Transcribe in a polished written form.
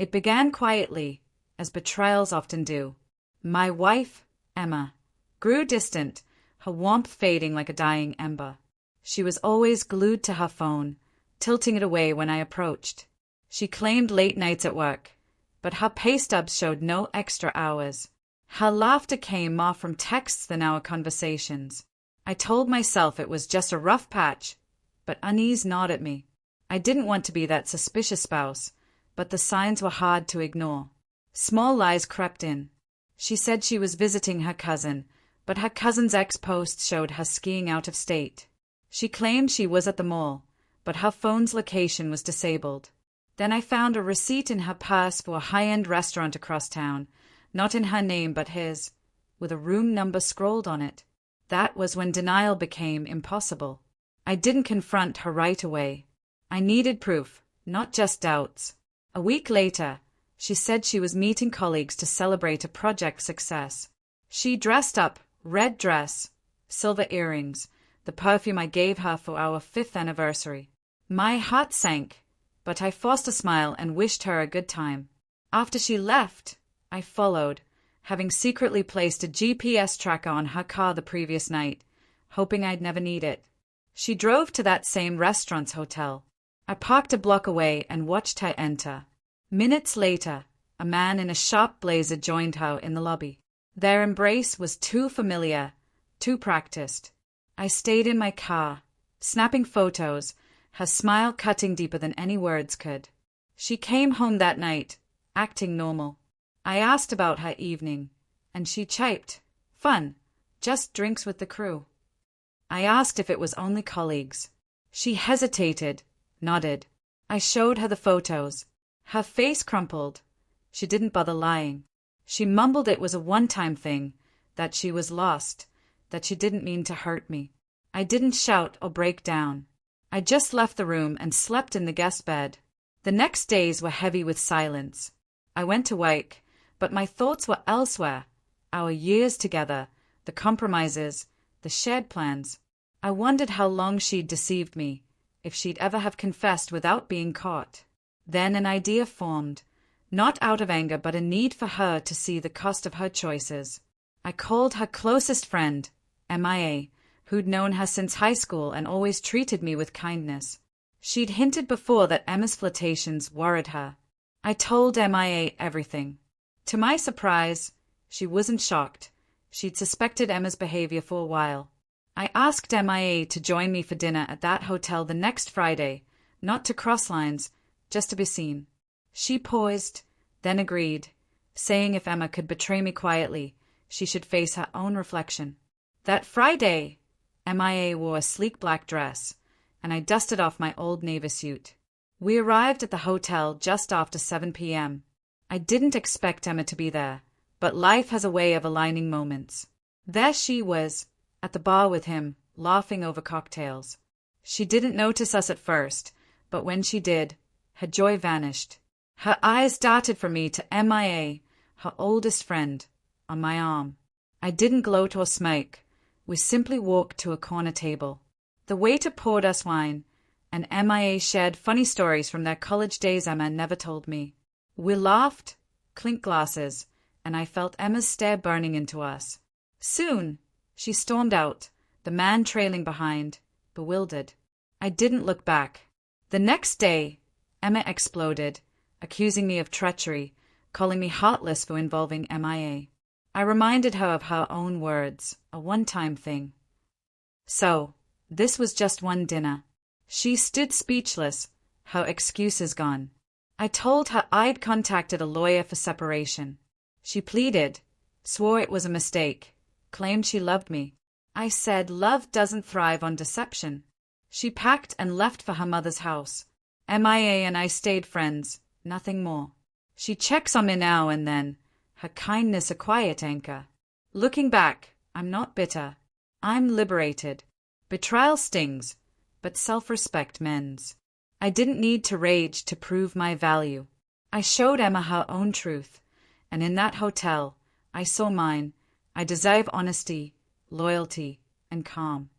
It began quietly, as betrayals often do. My wife, Emma, grew distant, her warmth fading like a dying ember. She was always glued to her phone, tilting it away when I approached. She claimed late nights at work, but her pay stubs showed no extra hours. Her laughter came more from texts than our conversations. I told myself it was just a rough patch, but unease gnawed at me. I didn't want to be that suspicious spouse, but the signs were hard to ignore. Small lies crept in. She said she was visiting her cousin, but her cousin's ex-post showed her skiing out of state. She claimed she was at the mall, but her phone's location was disabled. Then I found a receipt in her purse for a high-end restaurant across town, not in her name but his, with a room number scrolled on it. That was when denial became impossible. I didn't confront her right away. I needed proof, not just doubts. A week later, she said she was meeting colleagues to celebrate a project success. She dressed up, red dress, silver earrings, the perfume I gave her for our 5th anniversary. My heart sank, but I forced a smile and wished her a good time. After she left, I followed, having secretly placed a GPS tracker on her car the previous night, hoping I'd never need it. She drove to that same restaurant's hotel. I parked a block away and watched her enter. Minutes later, a man in a sharp blazer joined her in the lobby. Their embrace was too familiar, too practiced. I stayed in my car, snapping photos, her smile cutting deeper than any words could. She came home that night, acting normal. I asked about her evening, and she chirped, "Fun, just drinks with the crew." I asked if it was only colleagues. She hesitated, nodded. I showed her the photos. Her face crumpled. She didn't bother lying. She mumbled it was a one-time thing, that she was lost, that she didn't mean to hurt me. I didn't shout or break down. I just left the room and slept in the guest bed. The next days were heavy with silence. I went to work, but my thoughts were elsewhere. Our years together, the compromises, the shared plans. I wondered how long she'd deceived me, if she'd ever have confessed without being caught. Then an idea formed, not out of anger but a need for her to see the cost of her choices. I called her closest friend, MIA, who'd known her since high school and always treated me with kindness. She'd hinted before that Emma's flirtations worried her. I told MIA everything. To my surprise, she wasn't shocked. She'd suspected Emma's behavior for a while. I asked MIA to join me for dinner at that hotel the next Friday, not to cross lines, just to be seen. She paused, then agreed, saying if Emma could betray me quietly, she should face her own reflection. That Friday, MIA wore a sleek black dress, and I dusted off my old navy suit. We arrived at the hotel just after 7 p.m. I didn't expect Emma to be there, but life has a way of aligning moments. There she was, at the bar with him, laughing over cocktails. She didn't notice us at first, but when she did, her joy vanished. Her eyes darted from me to MIA, her oldest friend, on my arm. I didn't gloat or smirk. We simply walked to a corner table. The waiter poured us wine, and MIA shared funny stories from their college days Emma never told me. We laughed, clinked glasses, and I felt Emma's stare burning into us. Soon, she stormed out, the man trailing behind, bewildered. I didn't look back. The next day, Emma exploded, accusing me of treachery, calling me heartless for involving MIA. I reminded her of her own words, a one-time thing. So, this was just one dinner. She stood speechless, her excuses gone. I told her I'd contacted a lawyer for separation. She pleaded, swore it was a mistake, claimed she loved me. I said love doesn't thrive on deception. She packed and left for her mother's house. MIA and I stayed friends, nothing more. She checks on me now and then, her kindness a quiet anchor. Looking back, I'm not bitter. I'm liberated. Betrayal stings, but self-respect mends. I didn't need to rage to prove my value. I showed Emma her own truth, and in that hotel, I saw mine. I deserve honesty, loyalty, and calm.